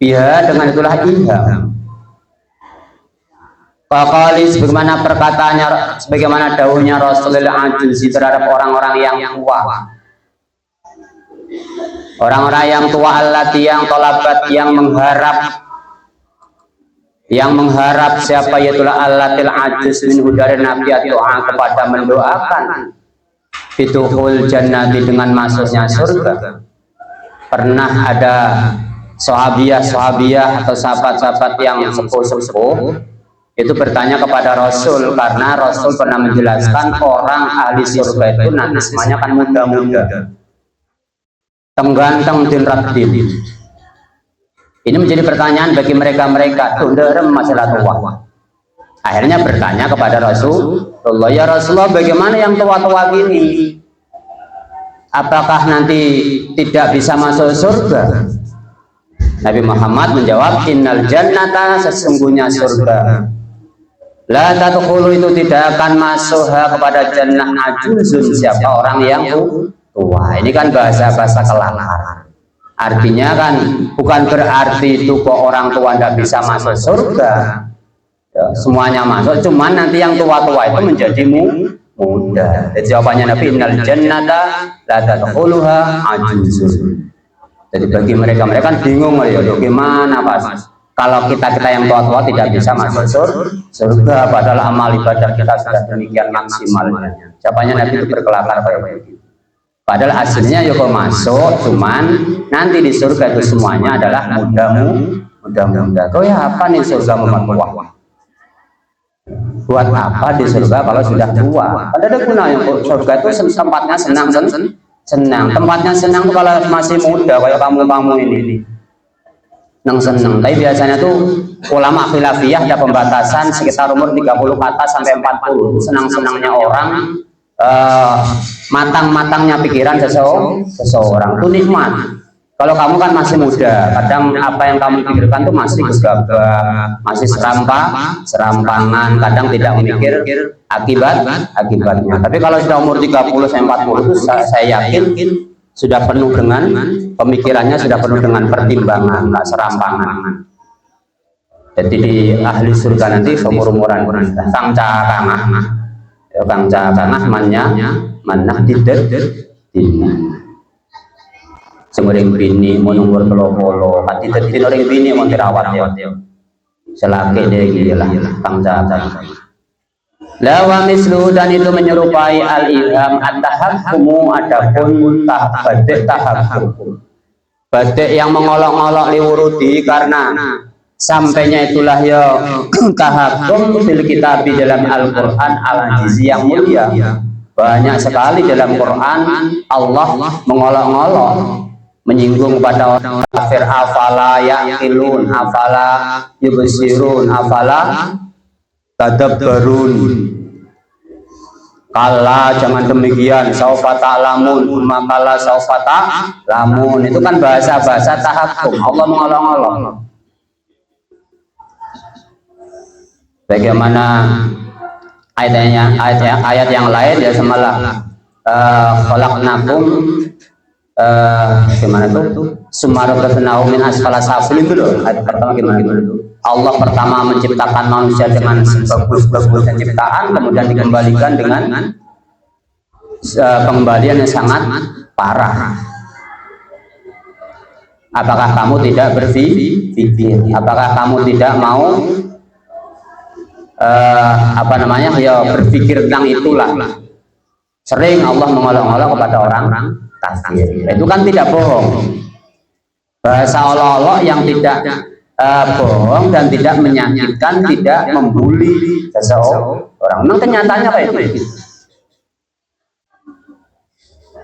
Biha dengan itulah ilham. Faqali sebagaimana perkataannya, sebagaimana dawuhnya Rasulullah Ajuzi terhadap orang-orang yang tua. Orang-orang yang tua allati yang tolabat yang mengharap siapa yaitulah allatil ajuz min hudari nabi doa kepada mendoakan fituhul jannati dengan masuknya surga. Pernah ada sahabiah atau sahabat-sahabat yang sepuh-sepuh itu bertanya kepada Rasul, karena Rasul pernah menjelaskan orang ahli surga itu nanti semuanya kan muda-muda, tengganteng din radin. Ini menjadi pertanyaan bagi mereka tunderem masalah tua. Akhirnya bertanya kepada Rasulullah, ya Rasulullah, bagaimana yang tua-tua gini? Apakah nanti tidak bisa masuk surga? Nabi Muhammad menjawab, innal jannata, sesungguhnya surga, la tadkhulu, itu tidak akan masuk kepada jannah ajuzun, siapa orang yang tua. Ini kan bahasa-bahasa kelakar. Artinya kan bukan berarti itu kok orang tua tidak bisa masuk surga. Ya, semuanya masuk, cuman nanti yang tua-tua itu menjadi muda. Jadi jawabannya Nabi, innal jannata la tadkhuluha ajuzun. Jadi bagi mereka kan bingung ya, gimana Pak? Kalau kita yang tua-tua tidak bisa masuk surga, padahal amal ibadah kita sudah demikian maksimalnya. Jawabannya Nabi itu berkelakar kayak begitu. Padahal aslinya ya kok masuk, cuman nanti di surga itu semuanya adalah muda-muda. Kau ya apa nih surga tua? Buat apa di surga kalau sudah tua? Ada gunanya. Surga itu tempatnya senang. Tempatnya senang tuh kalau masih muda kayak kamu ini. Senang. Tapi biasanya tuh ulama khilafiyah ada pembatasan sekitar umur 30 ke atas sampai 40. Senang-senangnya orang, matang-matangnya pikiran seseorang itu nikmat. Kalau kamu kan masih muda, kadang apa yang kamu pikirkan tuh masih gegabah, masih serampangan, kadang tidak memikir akibatnya. Tapi kalau sudah umur 30 sampai 40 itu saya yakin sudah penuh dengan pemikirannya, sudah penuh dengan pertimbangan, nggak serampangan. Jadi di ahli surga nanti umur-umuran kang cakangah manah dider semuring bini menumur polo hati tertin orang bini mau terawat ya selaki dia gila kang cakangah lawa mislu, dan itu menyerupai al-ilham at-tahakkumu, adapun tahakkum badek yang mengolok-olok liwurudi, karena sampainya itulah ya tahakkum fil kitab dalam Al-Quran al-aziz yang mulia. Banyak sekali dalam Quran Allah mengolok-olok, menyinggung pada orang kafir, afala yaqilun, afala yubsirun, afala tadabbarun. Kala jangan demikian, saufa ta'lamun, makala saufa ta'lamun. Itu kan bahasa-bahasa tahakkum. Allah mengolok-olok. Bagaimana ayat yang lain ya, semalah khalaqnakum gimana tuh? Sumarakatnahu min asfala safilin itu loh. Ayat pertama gimana itu? Allah pertama menciptakan manusia dengan sebagus-bagusnya ciptaan, kemudian dikembalikan dengan pengembalian yang sangat parah. Apakah kamu tidak berpikir? Apakah kamu tidak mau ya berpikir tentang itulah? Sering Allah mengolok-olok kepada orang kafir. Itu kan tidak bohong. Bahasa olok-olok yang tidak bohong dan tidak menyakitkan, tidak membuli seseorang. Memang kenyataannya kayak itu.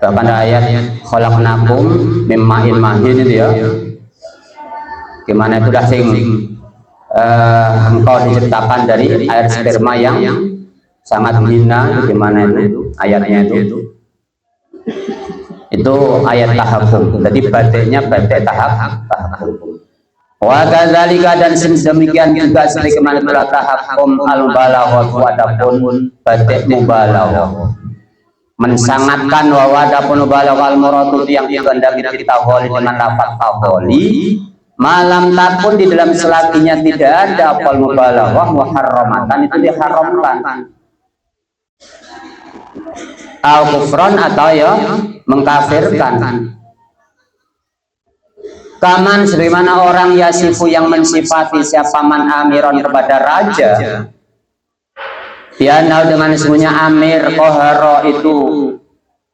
Bahkan ayat khalaqnakum mim ma'in mahin itu ya. Gimana itu dah sing engkau diciptakan dari air sperma yang sangat hina, itu gimana itu ayatnya itu? Itu ayat tahakkum. Jadi badeknya badek tahakkum. Wa kadzalika, dan demikian juga sebagaimana telah tahakkum al-balaghah, adapun badek mubalaghah, mensangatkan, wa adapun balaghah al-muradu yang dikehendaki kita holi dengan lafaz taholi, malam takun di dalam selakinya tidak ada apal mubalaghah muharramatan itu diharamkan. Al kufron atau ya mengkafirkan. Kaman sebagaimana orang yasifu yang mensifati siapa man amiron kepada raja. Bianau dengan sesungguhnya amir koharo itu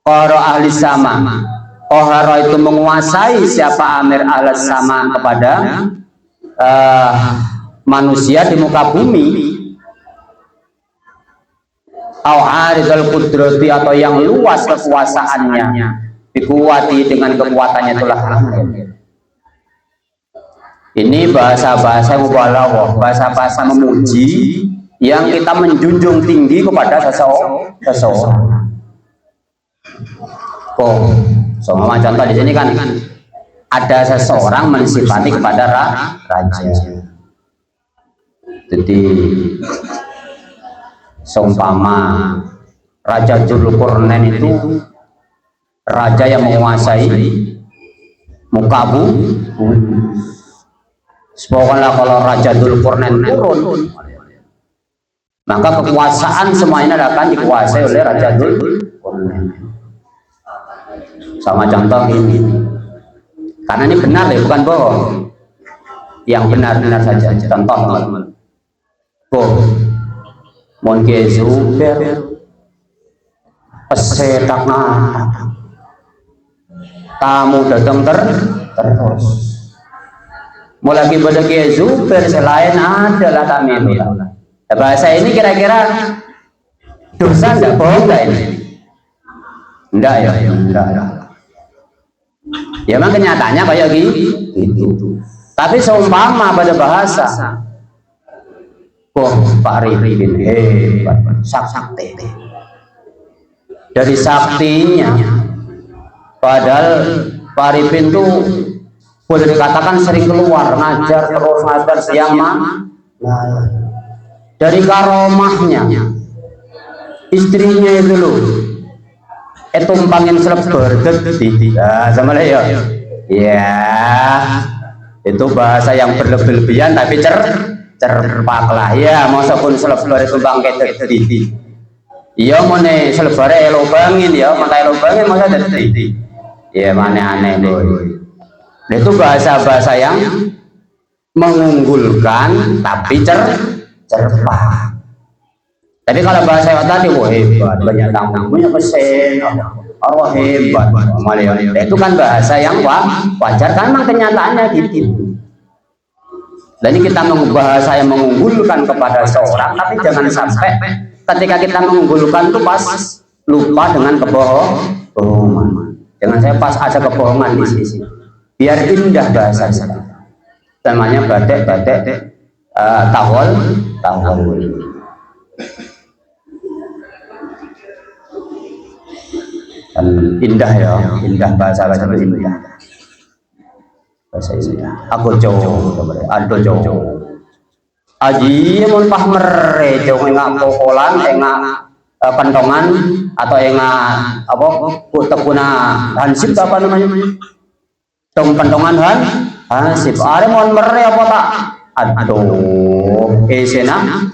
koharo ahli sama. Koharo itu menguasai siapa amir ahli sama kepada manusia di muka bumi. Al-aridul kudrati atau yang luas kekuasaannya dikuati dengan kekuatannya itulah amir. Ini bahasa-bahasa mubalaghah, bahasa-bahasa memuji yang kita menjunjung tinggi kepada seseorang. Sama contoh di sini kan ada seseorang mensifati kepada raja. Jadi seumpama Raja Dzulqarnain itu raja yang menguasai muka bumi. Pokoknya kalau Raja Dzulqarnain turun, maka kekuasaan semuanya akan dikuasai oleh Raja Dzulqarnain. Sama contoh ini, karena ini benar ya, bukan bohong. Yang benar-benar saja. Contoh teman-teman. Monke Zuber pesetakna tamu datang terus. Mulai pada Kiai Zuber selain adalah tamu. Bahasa ini kira-kira dosa enggak, bohong enggak ini? Enggak ya, enggak. Ya memang kenyataannya kayak gitu. Tapi seumpama pada bahasa Pak Arifin hebat, sakti. Dari saktinya, padahal Pak Arifin tuh boleh dikatakan sering keluar ngajar terus ngajar siang malam. Dari karomahnya, istrinya itu loh, tumpangin selebar gede, sama ya. Ya, itu bahasa yang berlebihan tapi cerpak lah ya, maksudnya selebar itu bang gede. Iya mana selebar lubangin ya, mana lubangin masa gede. Ya mana aneh boy. Itu bahasa-bahasa yang mengunggulkan tapi cerpak. Tapi kalau bahasa yang tadi, wah hebat, banyak tamu, punya pesen, oh hebat, itu kan bahasa yang wajar, kan memang kenyataannya gitu. Dan ini kita bahasa yang mengunggulkan kepada seorang, tapi jangan sampai ketika kita mengunggulkan itu pas lupa dengan kebohongan. Jangan saya pas ada kebohongan di sisi. Biar indah bahasa kita. Namanya badek tawol. Dan indah ya, indah bahasa indah. Bahasa indah. Aku jauh, ado jauh. Aji mun pah mere jauh ngak kokolan, ngak pentongan atau ngak apa tekuna hansip apa namanya? Tong pentongan hansip. Are mon mere apa tak? Aduh, esena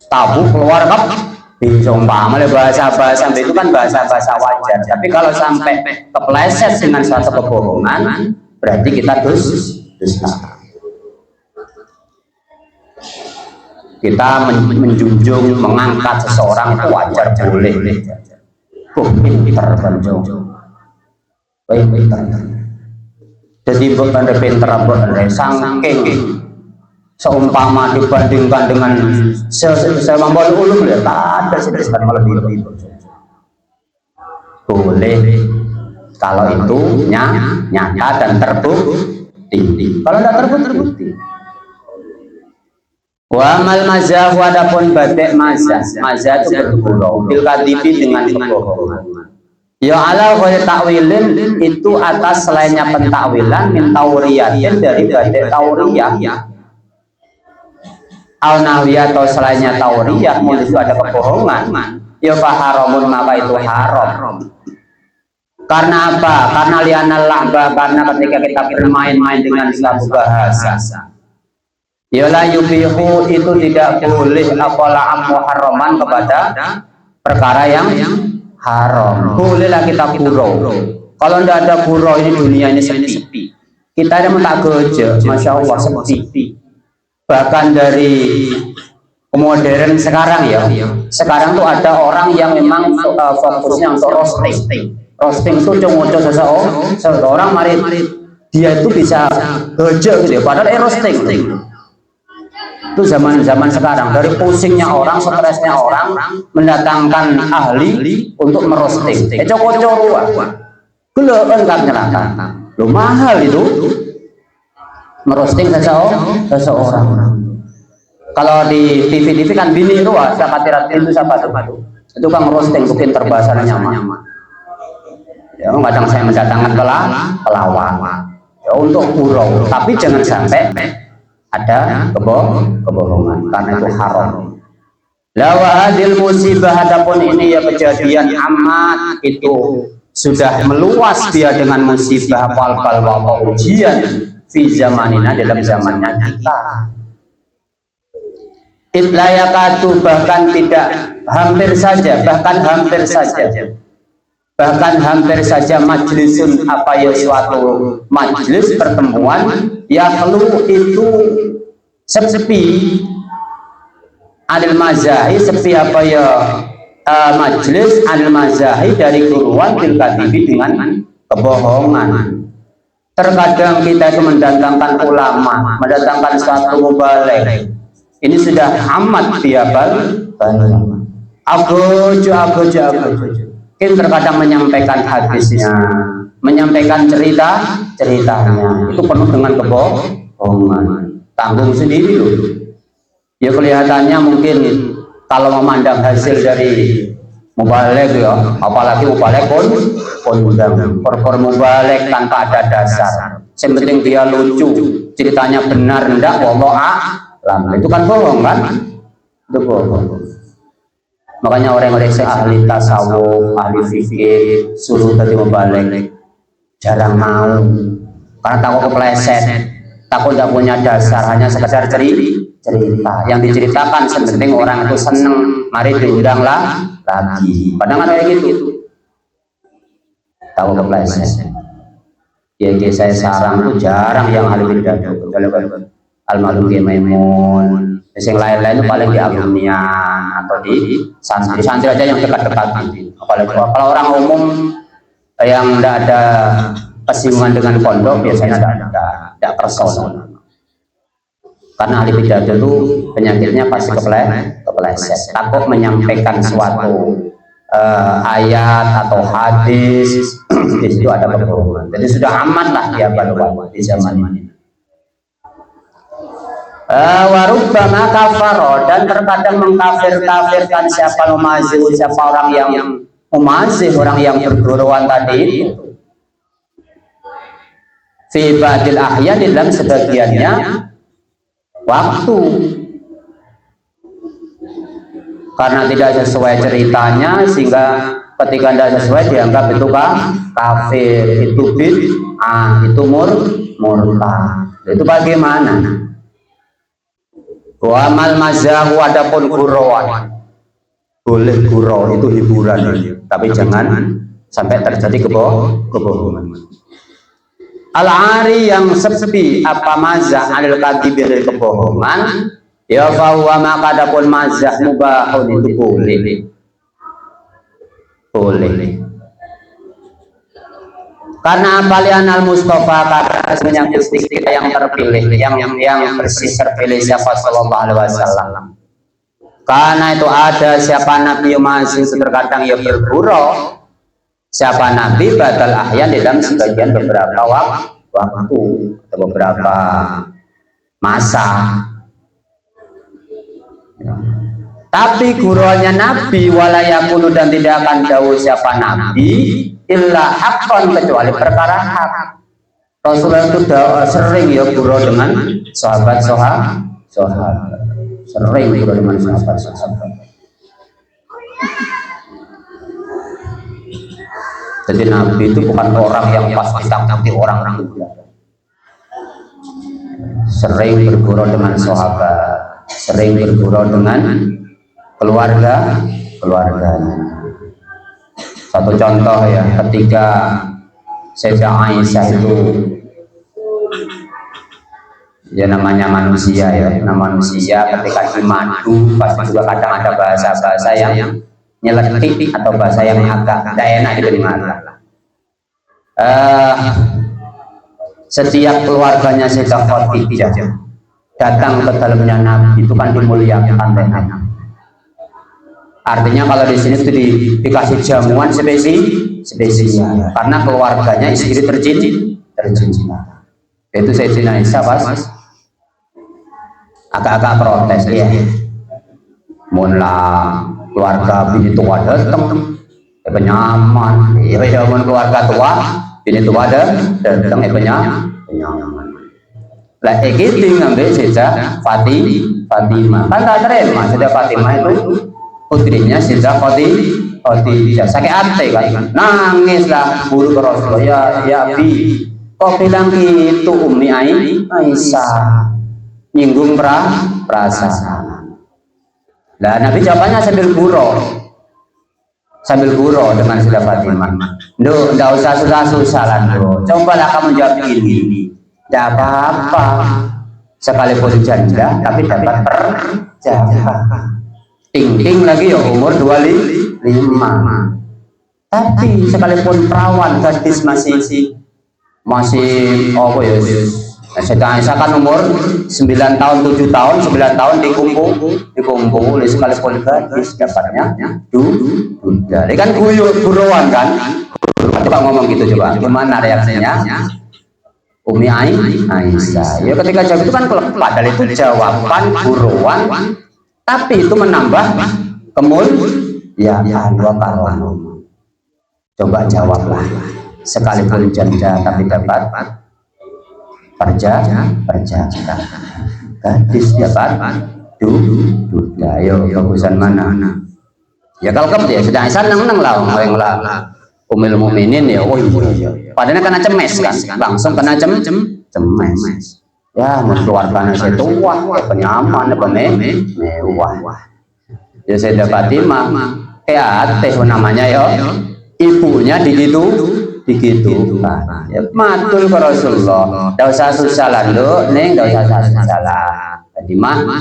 tabu keluar kap. Sumpah, bahasa-bahasa itu kan bahasa-bahasa wajar. Tapi kalau sampai kepleset dengan suatu kebohongan, berarti kita dusta. Kita menjunjung, mengangkat seseorang itu wajar, boleh. Pinter banjong. Pinter. Jadi bukan pinter, sangking. Seumpama dibandingkan dengan semampuan ulum ya tak ada sih malah lebih boleh kalau itu nyata dan terbukti. Kalau tidak terbukti wa mal mazah wadapun badek mazah itu bergurau bil kadibi dengan kebohongan ya ala ghairi takwilin itu atas selainnya pentakwilan min tauriyatin dari badek tauriyah al-nahwiyah atau selainnya tauriyah itu ada kebohongan ya faharamun maka itu haram Karena apa? Karena li'anal la'ba, karena ketika kita bermain-main dengan suatu bahasa, yala yubihu, itu tidak boleh apalah muharraman kepada perkara yang haram. Bolehlah kita gurau. Kalau tidak ada gurau, ini dunia ini sepi. Kita ada tak gojek, masya Allah sepi. Bahkan dari modern sekarang ya, sekarang tuh ada orang yang memang fokusnya untuk roasting. Roasting itu cuma seseorang mari dia itu bisa gojek gitu ya, padahal roasting. Itu zaman sekarang, dari pusingnya orang, stresnya orang, mendatangkan ahli untuk merosting. Cocok-cocok gelekan kan nyerahkan. Lo mahal itu merosting seseorang. Kalau di TV kan bini itu siapa itu siapa tuh? Itu kan merosting, bikin terbahasanya nyaman. Ya, kadang saya mendatangkan pelawak ya, untuk gurau, tapi jangan sampai ada kebohongan, karena itu haram. Lawahadil musibah, adapun ini ya kejadian amat itu sudah meluas dia dengan musibah pal-pal wa ujian fi zamanina, dalam zamannya kita. Itlayakatu, bahkan hampir saja majlisun, apa ya, suatu majlis pertemuan yakhlu itu sepi, anil mazahi, sepi apa ya, majlis anil mazahi, dari guruan bil kadibi, dengan kebohongan. Terkadang kita itu mendatangkan ulama, mendatangkan suatu mubalek, ini sudah amat banyak. Agojo. Mungkin terkadang menyampaikan hadisnya, menyampaikan ceritanya, itu penuh dengan kebohongan. Tanggung sendiri loh. Ya kelihatannya mungkin kalau memandang hasil dari mubalek ya, apalagi mubalek kondang, mubalek tanpa ada dasar. Yang penting dia lucu, ceritanya benar enggak, wallahu a'lam. Itu kan bohong kan? Itu bohong. Makanya orang-orang yang ahli tasawuf, ahli fikih, suruh tadi membalik jarang mau, karena takut kepleset, takut tidak punya dasar, hanya sekedar cerita. Yang diceritakan sepenting orang itu seneng, mari diundanglah lagi. Padahal kayak gitu, takut kepleset. Ya saya sarang itu jarang yang ahli pidato, almarhum Kiai Maimun. Yang lain-lain itu paling di alumnian atau di santri aja yang dekat-dekat. Apalagi kalau orang umum yang tidak ada kesinggungan dengan pondok, biasanya tidak personal. Karena ahli pidato itu penyakitnya pasti kepleset, takut menyampaikan suatu ayat atau hadis, di situ ada kebohongan. Jadi sudah aman lah dia pada di zaman ini. Warubbama kafaro, dan terkadang mengkafirkan siapa memazih, siapa orang yang memazih, orang yang berguruan tadi fi ba'dil ahyan, dalam sebagiannya waktu, karena tidak sesuai ceritanya, sehingga ketika tidak sesuai dianggap itu kafir, itu bid'ah, itu murtad. Itu bagaimana? Wa mal mazahu, adapun gurauan, boleh gurau, itu hiburan, tapi jangan sampai terjadi kebohongan. Al-ari, yang sepi apa mazah anil kadhib, dari kebohongan, ya fahuwa, maka adapun mazah mubahun, itu boleh. Karena apalian al-Mustafa, karena Gusti kita yang terpilih, yang bersih terpilih, siapa sallallahu alaihi wasallam. Karena itu ada siapa nabi masih terkadang ya bergurau, siapa nabi badal ahyan, dalam sebagian beberapa waktu atau beberapa masa. Tapi guruannya nabi walayakunu, dan tidak akan jauh siapa nabi illa haqqan, kecuali perkara hak. Rasulullah itu sering ya gurau dengan sahabat, sering gurau dengan sahabat. Jadi Nabi itu bukan orang yang pasti takuti orang itu. Sering bergurau dengan sahabat, sering bergurau dengan keluarganya. Satu contoh ya, ketika Sayyidah Aisyah itu, ya namanya manusia ketika dimadu pasti juga kadang ada bahasa-bahasa yang nyeletik atau bahasa yang agak tidak enak diterima. Setiap keluarganya Sayyidah Khadijah datang ke dalamnya Nabi itu kan dimuliakan oleh Nabi. Artinya kalau di sini itu dikasih jamuan spesial karena keluarganya istri tercinta. Itu Sayyidina Aisyah pas agak-agak protes ya. Mulai keluarga bini tua datang, penyaman. Ya keluarga tua bini tua datang penyaman. Lah iki ngambil Sayyidah Fatimah. Kan tak terima Sayyidah Fatimah itu putrinya Sayyidah Khadijah. Sakit hati kan. Nangislah guru ke Rasulullah, ya Abi, kok bilang gitu Ummi Aisyah, nyinggung perasaan. Nah Nabi jawabannya sambil gurau dengan Sayyidah Fatimah. Duh, nggak usah susah-susah lah, cobalah kamu jawab ini. Tidak apa-apa, sekalipun janda tapi dapat perjalanan. Ting-ting lagi ya umur 25. Tapi sekalipun perawan gadis masih apa ya? Saya kan umur 9 tahun, 7 tahun, 9 tahun dikumpul sekalipun gadis dapatnya udah. Ini kan guruan kan? Coba ngomong gitu coba. Gimana reaksinya? Ummi Aisyah. Ya ketika jawab itu kan padahal itu jawaban guruan. Tapi itu menambah kemuliaan wa karom. Coba jawablah. Sekalipun janda tapi dapat perjalanan. Gadis dapat duda. Ayo bagusan mana? Ya kalau ya sudah senang lah orang lah. Ummul Mukminin ya. Oh iya. Padahal kena cemes kan. Langsung kena cemes. Ya, keluarganya saya tua, penyaman, mewah. Ya Sayyidah Fatimah, kayak teh namanya ya, ibunya digitu. Ya, matul ke Rasulullah. Tidak usah susah lah, neng, tidak usah susah lah. Jadi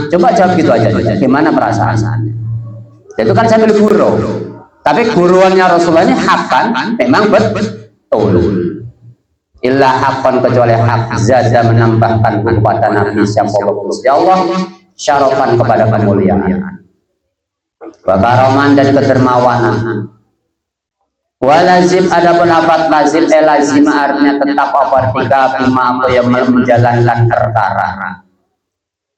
coba jawab gitu aja. Gimana perasaannya? Itu kan sambil guru. Tapi guruannya Rasulullah ini hakan, memang betul. Illa hakon kecuali hak zada menambahkan kepada Nabi sallallahu alaihi wasallam syarafan kepada kemuliaan wa karaman dan kedermawanan. Walazim adapun lafaz lazim lazim artinya tetap artinya bima apa yang menjalankan perkara.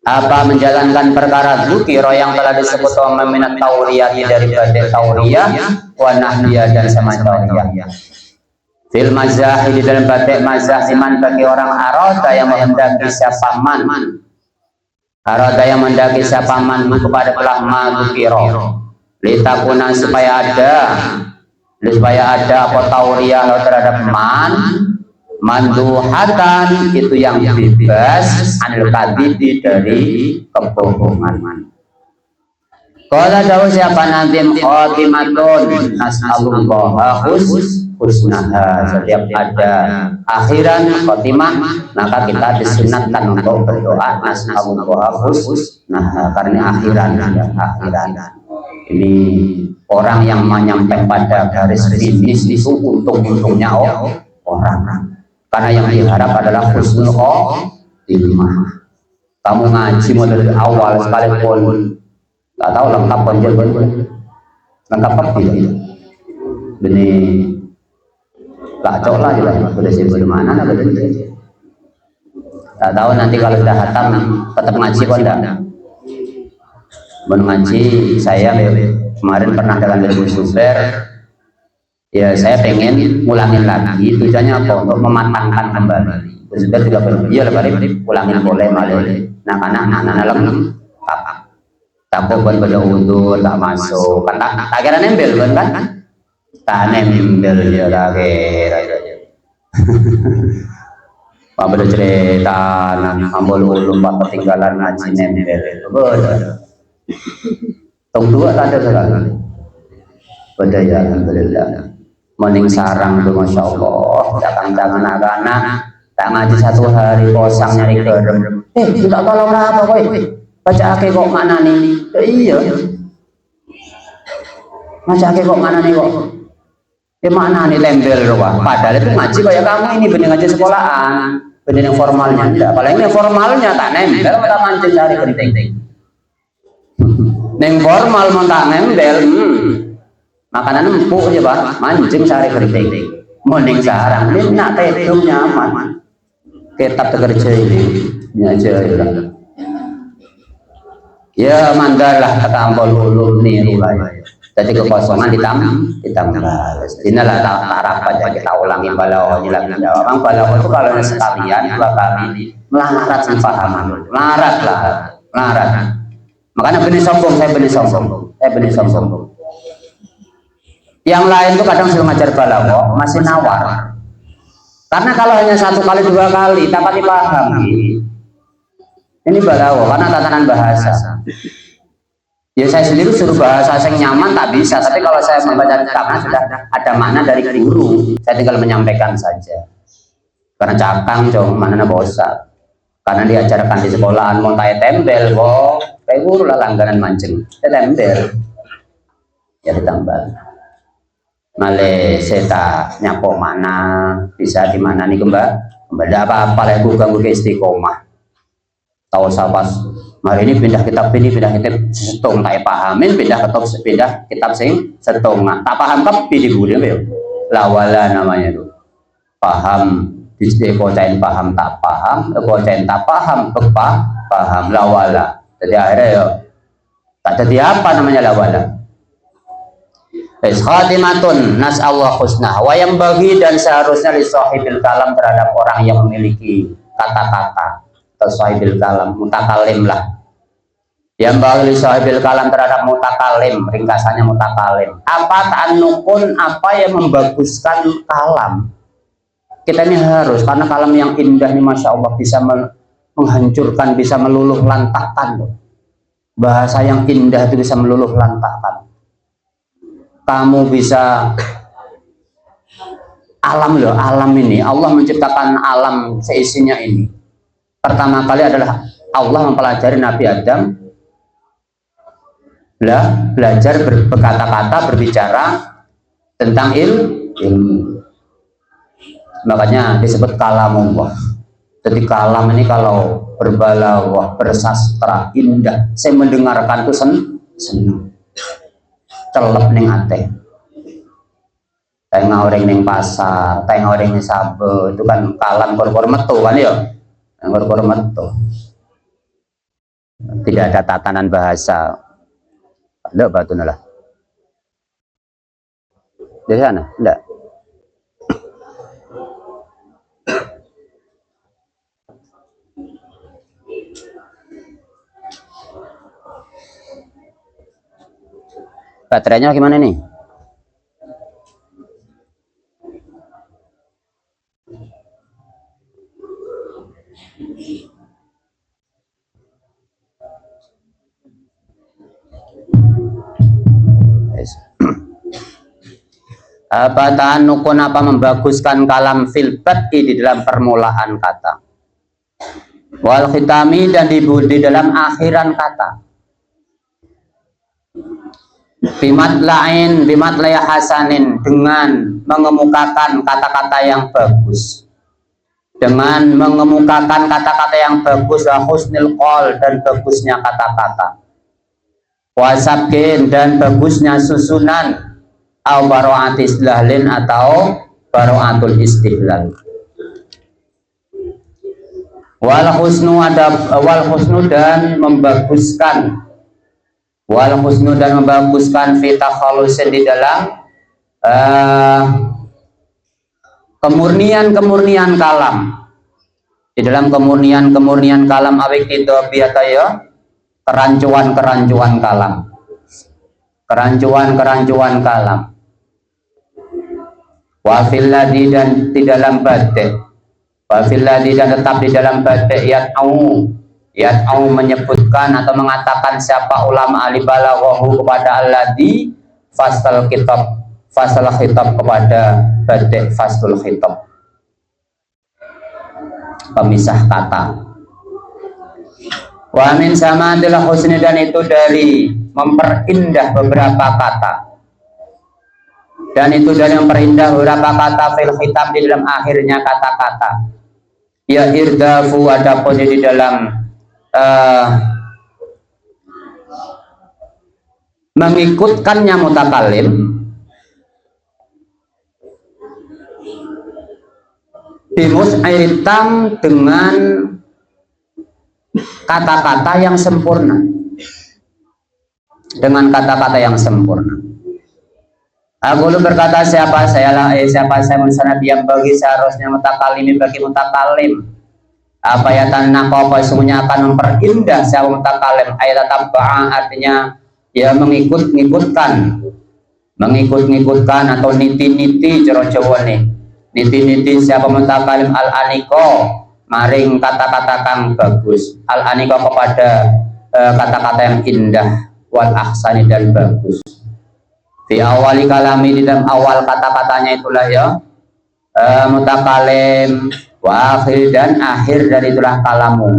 Apa menjalankan perkara dzikra yang telah disebut meminat tauriyah dari badai tauriyah wa nahdiyah dan semacamnya. Fil mazah di dalam batik mazah iman bagi orang arada yang menghendaki siapa man kepada belah madukiro litakuna supaya ada apa tauriyah terhadap manduhatan itu yang bebas anil kadibi dari kebohongan. Kalau tahu siapa nanti khotimatun nas'alullah husnaha, setiap ada akhiran khotimah maka kita disunatkan untuk berdoa nas'alullah husnaha karena akhiran. Ini orang yang menyampaikan pada garis finish itu untung-untungnya orang, karena yang diharap adalah husnul khotimah. Kamu ngaji mulai dari awal sekalipun tak tahu lengkap apa tidak ini kacau lah sudah sebut mana tak tahu nanti kalau sudah hatam tetap ngaji kok enggak mengaji. Saya kemarin pernah dalam ilmu super ya, saya pengen ngulangin lagi, tujuannya apa? Untuk mematangkan kembali. Sudah juga berbiar balik ulangin boleh. Nah karena anak-anak dalam takut pada undur tak masuk kan tak kira nempel kan tak nembel ya kira apa cerita ambol ulum pak ketinggalan ngaji nembel betul tong dua tak ada sekali betul ya alhamdulillah mending sarang tuh masya Allah datang anak-anak tak ngaji satu hari kosong nyari kerem tidak tolong apa koi baca ake kok mana nih iya baca ake kok mana nih kok mana nih lembel doang padahal itu ngaji kayak kamu ini bener ngaji sekolahan bener yang formalnya enggak paling yang formalnya tak nembel tak mancing cari penting neng formal mau tak nembel makanan empuk aja pak mancing cari penting mending sarang ini nak tedung nyaman kitab kerja ini aja ya mandar lah kata ambol ulum nih jadi kekosongan ditambah inilah rapat ya kita ulangi balaghah lagi orang balaghah itu kalau sekalian 2 kali melarat pemahaman melarat makanya benih sombong yang lain tuh kadang sudah ngajar balaghah masih nawar karena kalau hanya 1 kali 2 kali dapat dipahami ini balaghah karena tatanan bahasa. Ya saya sendiri suruh bahasa yang nyaman tak bisa, tapi kalau saya membaca kitabnya sudah ada makna dari guru, saya tinggal menyampaikan saja. Karena cakang dong, mana bosan. Karena diajarkan di sekolahan mau kayak tembel, kok kayak guru lah langganan mancing, tembel. Ya ditambah. Male seta nyako mana bisa di mana nih kembali? Kembali apa-apa lah ganggu ke istiqomah. Tahu sahabat hari ini pindah kitab setong tak pahamin pindah kitab sing setong tak paham ke pilih budi lawala namanya tuh paham diskocain paham tak paham kocain tak paham paham lawala jadi akhirnya ya tak jadi apa namanya lawala khatimatun nas'allahu husna wa yang bagi dan seharusnya li sahibil kalam terhadap orang yang memiliki kata-kata sahibil kalam mutakalim lah yang bagi sahibil kalam terhadap mutakalim ringkasannya mutakalim apa ta'annukun apa yang membaguskan kalam kita ini harus karena kalam yang indah ini masya Allah bisa menghancurkan bisa meluluh lantahkan bahasa yang indah itu bisa meluluh lantahkan kamu bisa alam ini Allah menciptakan alam seisinya ini pertama kali adalah Allah mempelajari Nabi Adam belajar berkata-kata berbicara tentang ilmu makanya disebut kalamullah jadi kalam ini kalau berbalaghah bersastra indah saya mendengarkan itu senang celep ning ate tengah orang ning pasar tengah orang ning sabe itu kan kalam kor-kor metu kan ya kor-kor metu tidak ada tatanan bahasa ada batu lah di sana enggak baterainya gimana nih apa ta'annukun apa membaguskan kalam fil bad'i di dalam permulaan kata wal khitami dan di dalam akhiran kata bimatlaya hasanin dengan mengemukakan kata-kata yang bagus dengan mengemukakan kata-kata yang bagus wa husnil qaul dan bagusnya kata-kata wasabkin dan bagusnya susunan au baro'at istihlahlin atau baro'atul istihlal wal husnu dan membaguskan fita khalusin di dalam kemurnian kalam di dalam kemurnian kalam awik itu biata ya kerancuan kalam Wa fil ladzi dan di dalam badai. Wa fil ladzi dan tetap di dalam badai yat'au menyebutkan atau mengatakan siapa ulama ahli balaghahu kepada alladzi fasal khitab kepada badai fasul khitab. Pemisah kata. Wa min samadil husni dan itu dari memperindah beberapa kata. Dan itu dari memperindah beberapa kata fil khitab di dalam akhirnya kata-kata. Ya irdafu adapun di dalam mengikutkannya mutakalim bimus airitam dengan kata-kata yang sempurna, dengan kata-kata yang sempurna. Aku berkata siapa saya mensanad yang bagi seharusnya mutakalimi bagi mutakalim apa ya tanah apa semuanya akan memperindah siapa mutakalim ayat tabbaa artinya ya mengikutkan atau niti-niti Jawa nih niti-niti siapa mutakalim al-aniko maring kata-kata kang bagus al-aniko kepada kata-kata yang indah wal ahsani dan bagus di awali kalami di dalam awal kata-katanya itulah ya mutakalim wa akhir dan akhir dari itulah kalamu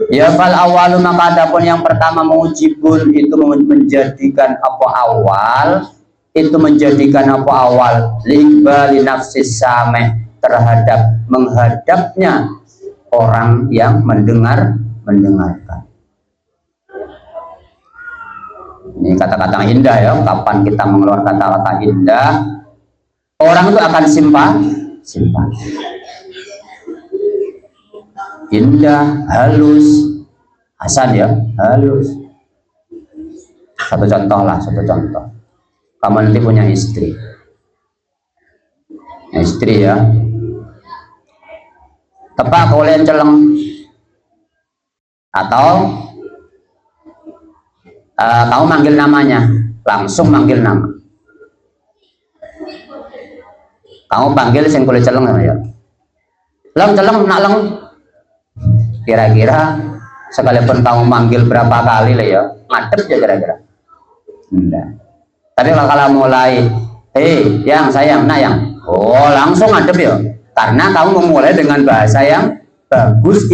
ya fal awalu maka adapun yang pertama mujibun itu menjadikan apa awal itu menjadikan apa awal liqbali nafsis sameh terhadap menghadapnya orang yang mendengarkan. Ini kata-kata indah ya, kapan kita mengeluarkan kata-kata indah orang itu akan simpati indah, halus, hasan ya, halus. Satu contoh kamu nanti punya istri ya tepak kalian celeng atau kamu manggil namanya, langsung manggil nama. Kamu panggil sing kulit celeng ya. Lang celeng nak lang. Kira-kira sekalipun kamu manggil berapa kali lah ya, ngadep ya kira-kira. Enggak. Tapi kalau mulai, yang sayang, nak yang, langsung ngadep ya. Karena kamu memulai dengan bahasa yang bagus,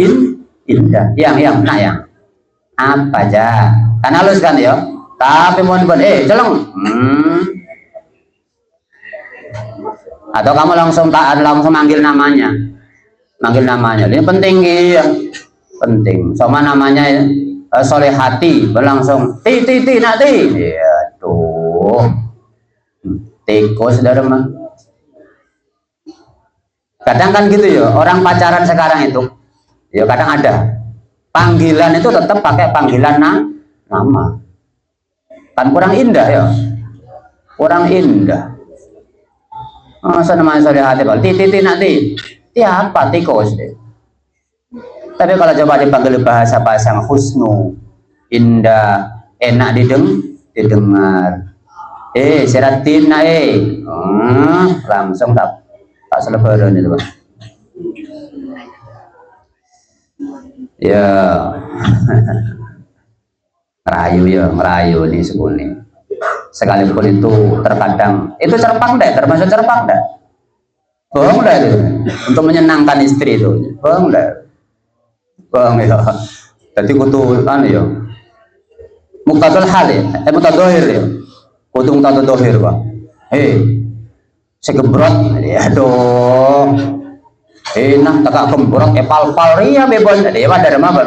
indah. Yang, nak yang. Apa aja? Kan halus kan ya, tapi mohon celeng atau kamu langsung manggil namanya ini penting ya penting sama namanya Solehati berlangsung ti nak ti ya tuh tikus saudara mah kadang kan gitu ya orang pacaran sekarang itu ya kadang ada panggilan itu tetap pakai panggilan nama kan kurang indah ya kurang indah masa namanya Solehati kalau ti nanti apa tikus deh tapi kalau coba dipanggil bahasa yang husnu indah enak didengar seratina langsung tak selebaran itu Pak ya ngerayu nih sebelumnya sekalipun itu terkadang itu cerpang deh termasuk cerpang deh bohong deh itu untuk menyenangkan istri itu bohong ya jadi kutu kan ya muktadul hal ya muktadul ya kutu muktadul dohir Pak segembrot aduh nah tak gembrot pal ria bebon dia pada remah Pak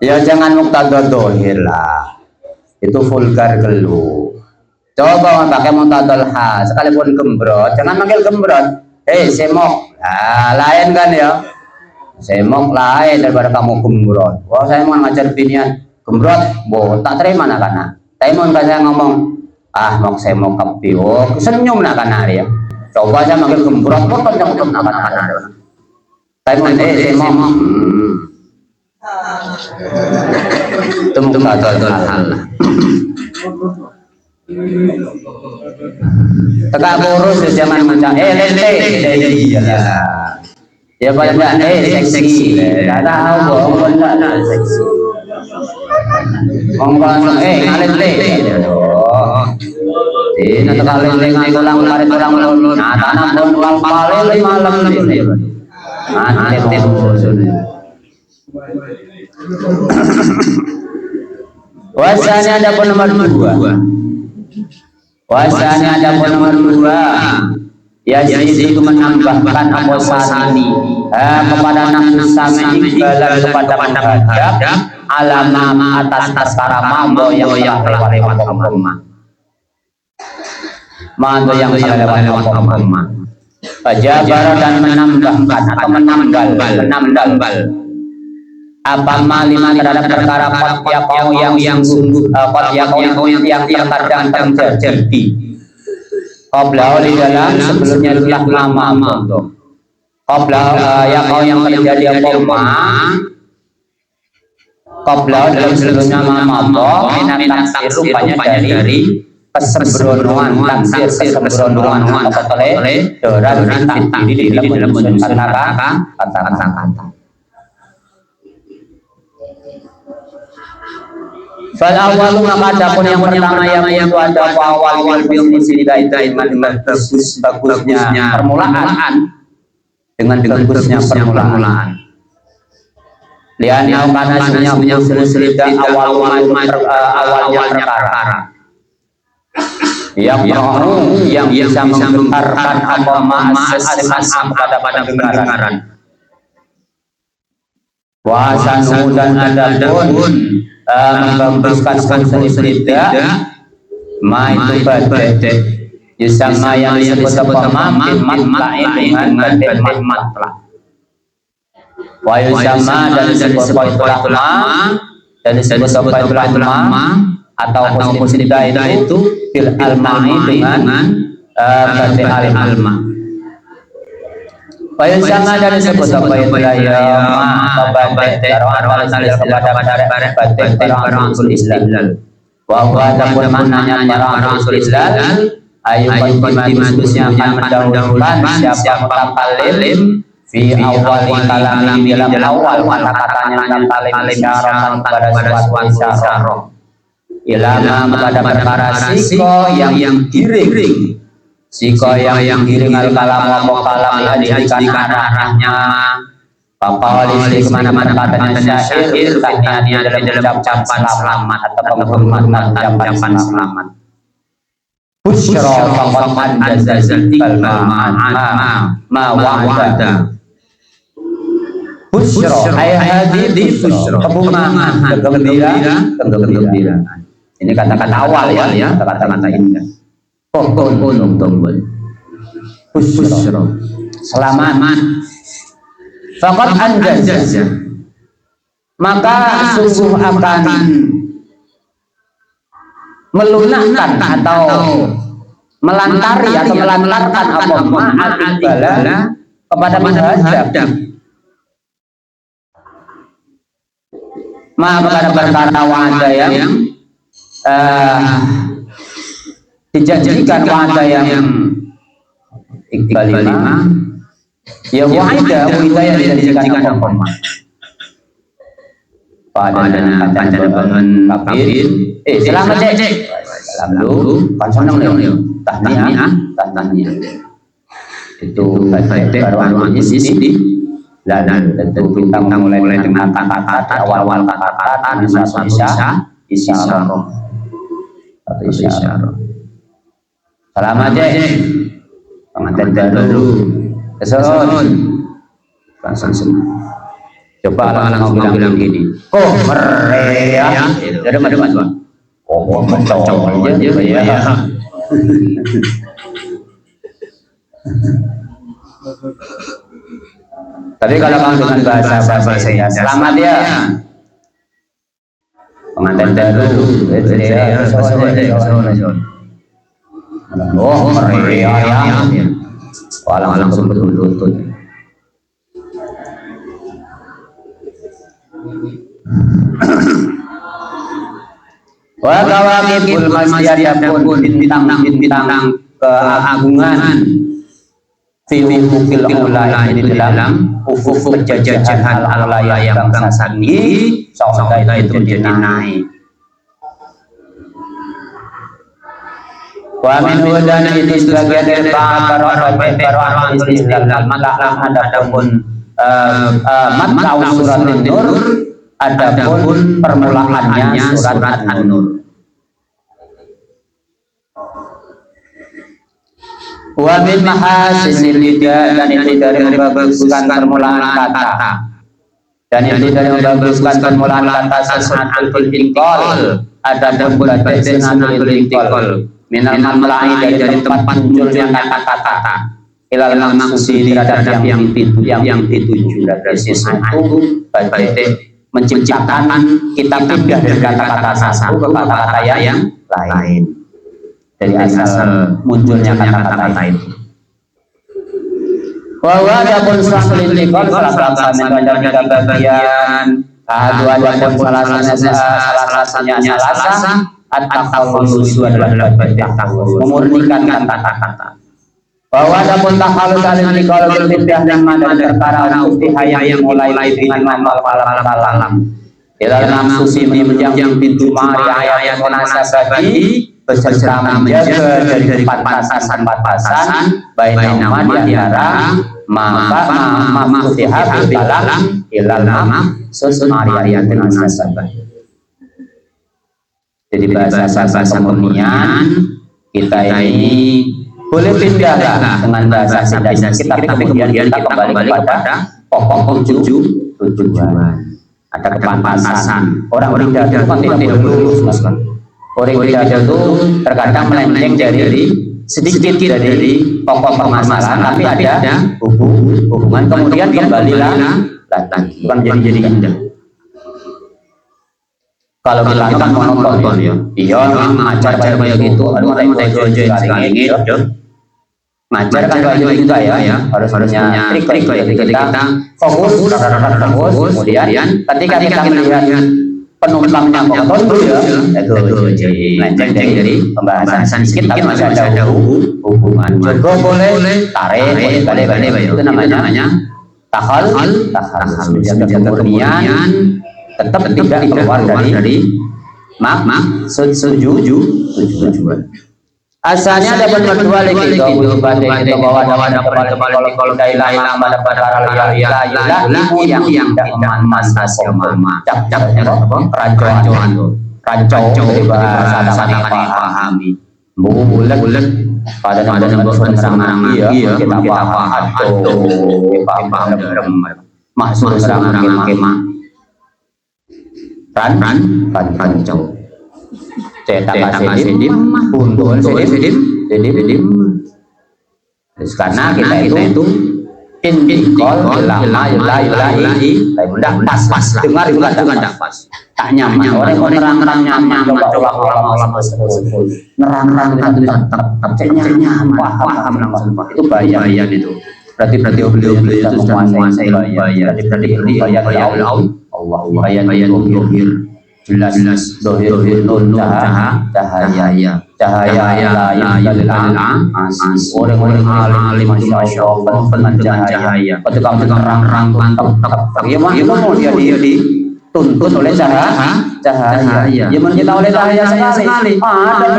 ya jangan muktadul dohir lah itu vulgar geluh coba pakai muktadul hal sekalipun gembrot jangan manggil gembrot semok lain kan ya semok lain daripada kamu gembrot wah saya mau ngajar binian gembrot tak terima nak kana tapi mau saya ngomong mau semok kapi senyum nak kana ya coba saya manggil gembrot kenceng nak kana tapi mau semok itu muktadul hal Tegak lurus di zaman macam lele iyalah. Ya pada seksi. Enggak tahu bohong enggak seksi. Ngomong ngalele. Ini tegak lele ngulang kemarin ulang nah tanam ulang paling malam ini. Nanti Wasanya ada pun nomor 2. Wasanya ada pun nomor 2. Yazid itu menambahkan aposani kepada nafsu sami dalam kepada menghadap alama atas perkara mambo yang telah lewat umpama. Mambo yang telah lewat umpama. Fajabar dan menambahkan atau menambal apa malima terhadap perkara kau yang sungguh yang terkadang terjadi qabla di dalam sebelumnya telah lama qabla kau yang terjadi apa qabla dalam sebelumnya lama minat tafsir rupanya dari kesembronoan tafsir kesembronoan atau oleh doran di dalam menyusun kata-kata. Fal awal maka adapun yang pertama yang itu ada awal bil musyidah dengan bagusnya permulaan dengan bagusnya permulaan. Lianau karena punya musyidah awalnya perkara. Yang bisa menggetarkan apa ma'as pada pendengaran. Wasanu dan adapun membaguskan musyidah ma itu badai sama yang disebut matla dengan matla wa yusama dan disebut dan disebut atau musyidah itu bil almai dengan badai alma wa yusama dan disebut atau badai barang istidlal wa adapun maknanya barang istidlal ayu khususnya akan mendahulukan siapa mutakallim fi awal kalam dalam awal kata-katanya mutakallim isyarat pada suatu isyarat ilama pada perkara siko yang giring siko yang giring al kalam dijadikan arahnya Pakawali kemana-mana katanya syair tahniah dalam ucapan selamat atau penghormatan ucapan selamat. Busyra faqad anzaltikal ma wa'ada. Busyra ay hadhi busyra kebungaan kegembiraan. Ini kata-kata awal ya, kata-kata indah. Tombol. Busyra selamat. Faqad anjaza maka sungguh akan melunakkan atau melantarkan apa ma'al bala kepada menghadap kepada perkara wa'ada yang dijanjikan wa'ada yang ikbalima ya wa'ida yang dijanjikan apa pada bangun kabir selamat cek salam dulu kan seneng nih tahniah itu baru di dan tentu kita mulai dengan kata-kata awal kata-kata bisa isyarat atau isyarat selamat cek pengantin baru keson langsung coba langsung bilang gini meriah jadi macam cocok aja ya tapi kalau kamu dengan bahasa ya selamat ya pengantin baru meriah ya langsung betul-betul Wa kawakibul masjidapun bintang-bintang keagungan fi ufukil ula di dalam ufuk penjajahan al-ula yang bangsa tinggi sauda itu dinai. Wa min wadan itu sebagian dari para istilah malah adapun matau surat An-Nur, adapun permulaannya surat An-Nur. Wa min mahasinil lidah, dan itu dari membaguskan permulaan kata, dan itu dari membaguskan permulaan kata sunatul intiqal, adapun baca sunatul intiqal minal mamla'i dari tempat munculnya kata-kata ilal maksudi terhadap yang dituju. Dari sesuatu baik menciptakan kita pindah dari kata-kata satu ke kata-kata yang lain, dari asal munculnya kata-kata itu. Bahwa adapun suratul intiqal salah satu bagian adapun salah satunya at-takhallus adalah memurnikan kata-kata. Bahwa adapun takhallus al-intiqal berpindah dari perkara yang mulai dengan malam dalam nafsu menjang pintu ayat munasabati beserta menjaga dari batasan baik nama di antara maka mafutihah dalam ilal maksud ayat munasabah. Jadi bahasa pemurnian kita ini boleh pindah dengan bahasa pindah kita, tapi kemudian kita kembali kepada pokok tujuan. Ada kepantasan. Orang pindah itu kan tidak lurus, mas kan. Orang pindah itu terkadang melenceng dari sedikit dari pokok permasalahan, tapi ada hubungan kemudian kembali lagi, bukan jadi indah. Kalau kita kan monoton ya, iya ngajar kayak gitu, aduh sekali ngajar kan kayak juga ya, harus punya trik kita fokus, kemudian ketika kita melihat penumpangnya monoton ya, itu melenceng dari pembahasan sedikit, tapi masih ada hubungan. Juga boleh tarik, boleh itu namanya takhallus, menjaga kemurnian. Tetap tidak keluar dari maksud tujuan. Asalnya dapat berdua lagi itu bahwa kalau dailah pada yang tidak memantasi rancau dari bahasa dipahami bulat pada nomor penerangan kita paham maksud penerangan rancau cetak sedim puntul sedim. Karena kita itu intiqal lama ilahi tidak pas dengar tidak pas, tak nyaman. Orang nerang nyaman coba ulama nerang tetap nyaman paham langsung itu bahaya itu. Berarti beliau itu sudah menguasai bahaya. Berarti beliau Allah ayat dohir jelas dohir nun cahaya orang alim masya Allah dengan cahaya ketika terang bagaimana mau dia dituntun oleh cahaya dia mencita oleh cahaya sekali ada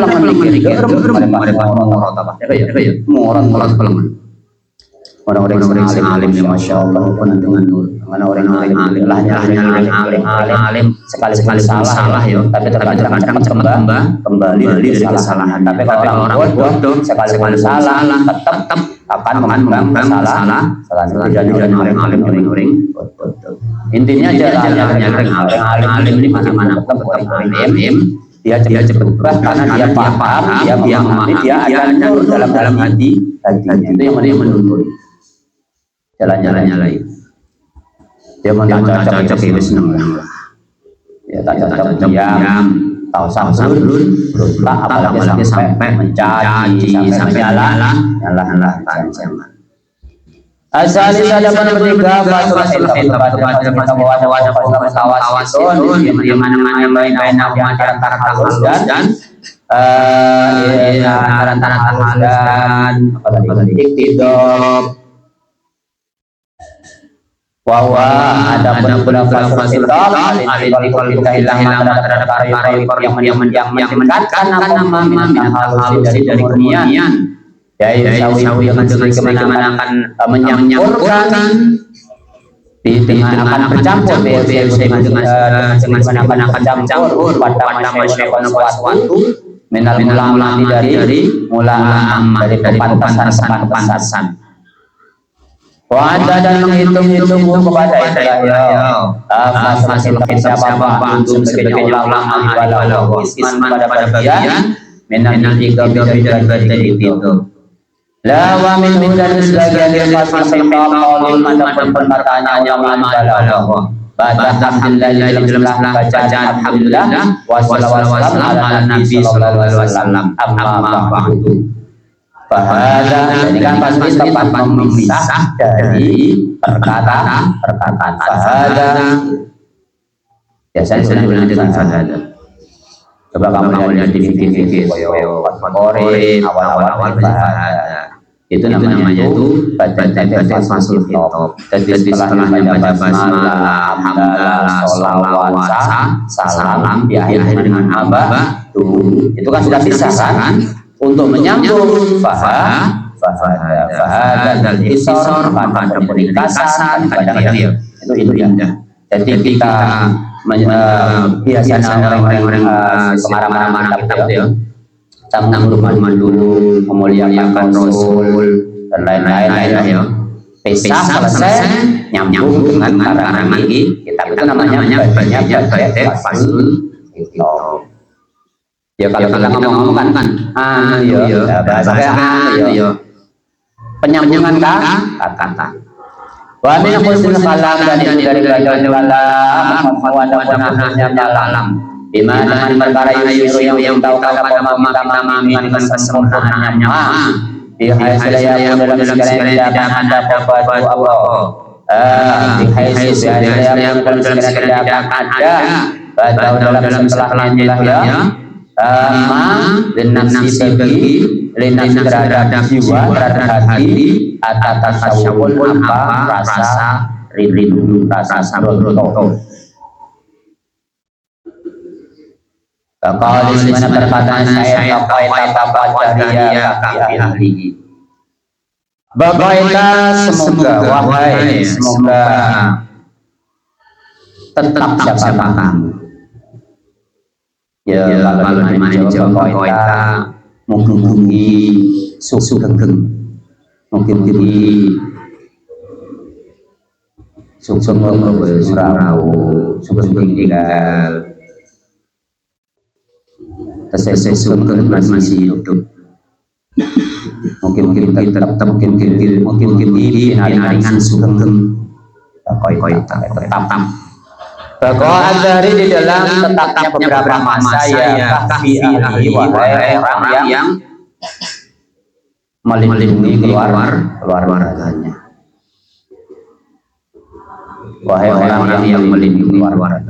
orang-orang alim masya Allah penuh dengan nur. Mana orang-orang alim sekali salah ya, tapi terkadang kembali dari kesalahan. Tapi kalau orang bodoh sekali salah tetap akan mengembang salah. Tidak orang alim bodoh. Intinya jalannya orang alim ini mana tetap alim. Dia cepat berubah karena dia paham, dia memahami, dia ada nur dalam hati. Itu yang menuntun. Jalan-jalannya lain. Dia mencocok itu senang lah. Ya tak cocok diam, tahu sabrun, berutak apalagi sampai mencaci, sampai nyala jangan. Asal ada bertiga Fasul khitab kepada tawasun di mana-mana baik antara halus dan antara halus dan iktidab. Bahwa ada beberapa fasul al-intikal hilang terhadap karya yang mendekatkan nama min halus dari kemunian. Sawi dengan kemana akan menyampurkan di tengah akan bercampur dengan akan bercampur pada sesuatu minal ulama dari ulama dari kepantasan. Wa'ada dan menghitung kepada Israel fasil siapa sebagai ulama walau isman pada bagian minal tiga dari itu. La wa min dan sebagian dari fasil khitab qaulun ada perkataannya ulama walau baca alhamdulillah dalam bacaan alhamdulillah wassallallahu ala nabi sallallahu alaihi wasallam amma ba'du. Fahada ini kan pasti tempat memisah dari perkataan. Fahada biasanya sudah dengan fahada. Coba kamu lihat di video awal-awal fahada. Itu namanya itu baca fasul khitab. Jadi setelahnya baca basmalah, hamdalah, sholawat, salam di akhir dengan apa? Itu kan sudah pisah kan? Untuk menyambung fahada dan isor pada peningkasan pada dia itu indah. Jadi kita biasanya orang-orang kemana-mana kita ya tentang rumah dulu memuliakan Rasul dan lain-lain ya. Pisah selesai nyambung dengan karangan kitab itu namanya baca fasul khitab. Ya kalau kita ngomong kan penyambungan kata. Wa min husnul kalam dan dari kalam wa ada kalam di mana perkara yang tahu pada mami dengan kesempurnaannya di haitsu dalam segala yang tidak ada apa-apa di haitsu dalam segala yang tidak ada atau dalam setelahnya dan nafsi bagi linafsi terhadap jiwa terhadap hati atas tasawun apa rasa rindu rasa berontok. Kalau di mana perkataan saya tapai dari ahli. Bagaita semoga wahai semoga tetap siapa kamu. Ya kalau di mana Jawa kita mugi-mugi sugeng mugi-mugi sugeng surau sugeng tinggal tesese sugeng masih hidup mungkin kita tetap mungkin ringan sugeng koi tetap bahwa dari di dalam tetapnya beberapa masa ya kahfi ahli wahai orang yang melindungi keluarganya. Wahai orang yang melindungi keluarganya.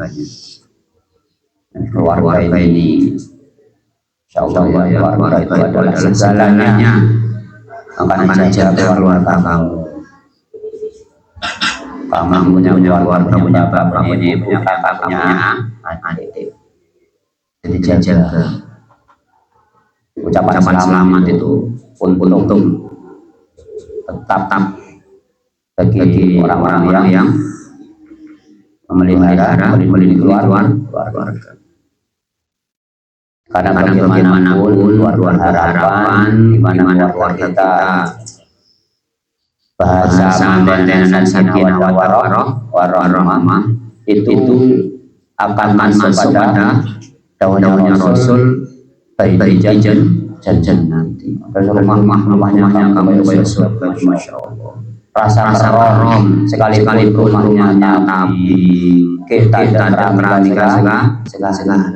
Keluarga ini insyaallah ya keluarga itu adalah segalanya. Akan menjaga keluarga kamu. Kamu punya keluarga, punya bapak, punya ibu, punya kakak, punya adik. Jadi jaga ucapan selamat itu untung tetap bagi orang-orang yang memelihara melindungi keluarga. Karena bagaimanapun keluarga harapan di mana keluarga kita bahasa manten dan sakinah warahmah itu akan masuk pada daunnya Rasul baik jajan nanti. Rumahnya kamu surga masya Allah. Rasa rom sekali-kali rumahnya tapi kita tidak berani segala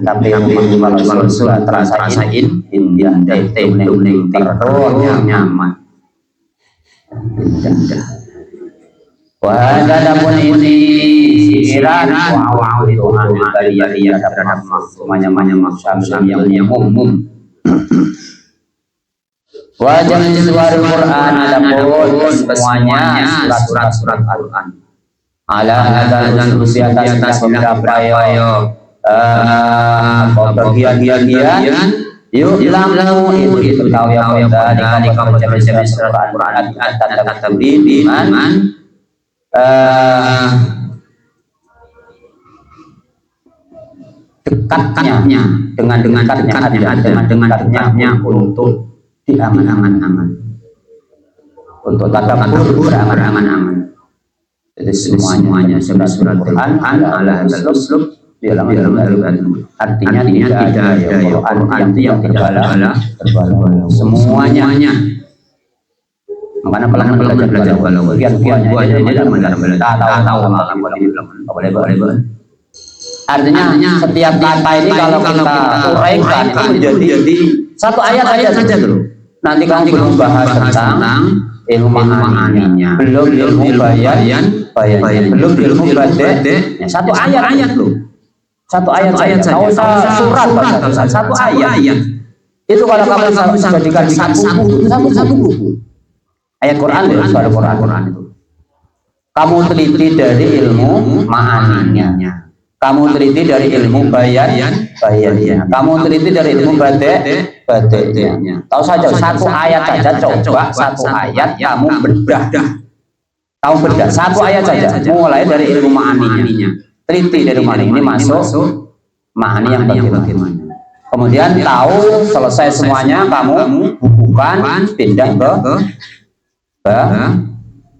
tapi kalau sudah terasain indah nyaman. Wahada pun ini sihiran wow itu bariyah terhadap semuanya maksud yang umum. Wajah suara Quran adapun semuanya surat Al-Quran. Ala hadal usia atas beberapa bagian yuk lamu itu tahu yang dari kamu jam surat Al-Quran atas dengan dekatnya dengan dekatnya untuk diaman-aman untuk tadabbur beraman-aman. Jadi semuanya surat Quran ala uslub di dalam artinya tidak ada Quran yang terbala semuanya. Makanya pelan-pelan belajar kalau kian buahnya dia tahu boleh. Artinya setiap kata ini kalau kita uraikan itu menjadi satu ayat saja dulu. Nanti kamu belum bahas tentang ilmu ma'aninya, belum ilmu bayan, belum ilmu bade. Satu ayat loh. Satu ayat saja. Tahu surat satu ayat. Itu kalau kamu jadikan satu buku. Ayat Quran itu suara Quran itu. Kamu teliti dari ilmu ma'aninya. Kamu teliti dari ilmu bayannya. Kamu teliti dari ilmu badainya. Tahu saja satu ayat saja, coba satu ayat kamu bedah. Kamu bedah satu ayat saja, mulai dari ilmu ma'aninya. Teliti dari ma'ani ini masuk ma'ani yang bagaimana. Kemudian tahu selesai semuanya kamu bukukan pindah ke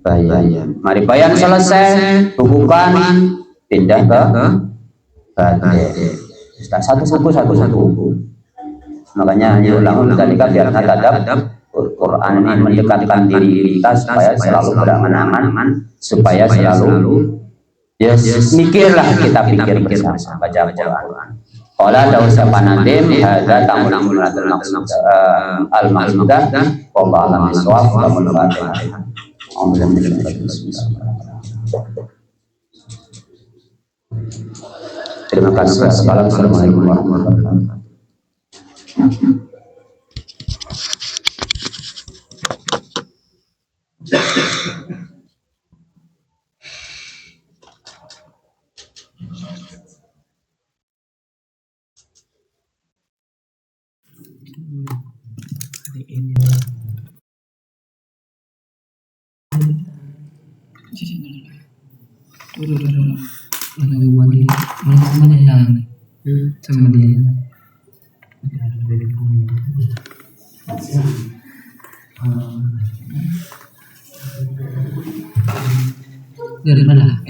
bayan. Mari bayan selesai, bukukan pindah ke badai. Satu buku. Makanya ulang tadi kan biar adab Quran ini mendekatkan diri kita supaya selalu beraman-aman, supaya selalu mikirlah kita pikir bersama baca Quran. Qala dawu sapanadim hadza tamul al-maqsudah wallahu a'lam bishawab wa al-fatihah. Terima kasih. Assalamualaikum warahmatullahi wabarakatuh. Sama dia. Dari mana?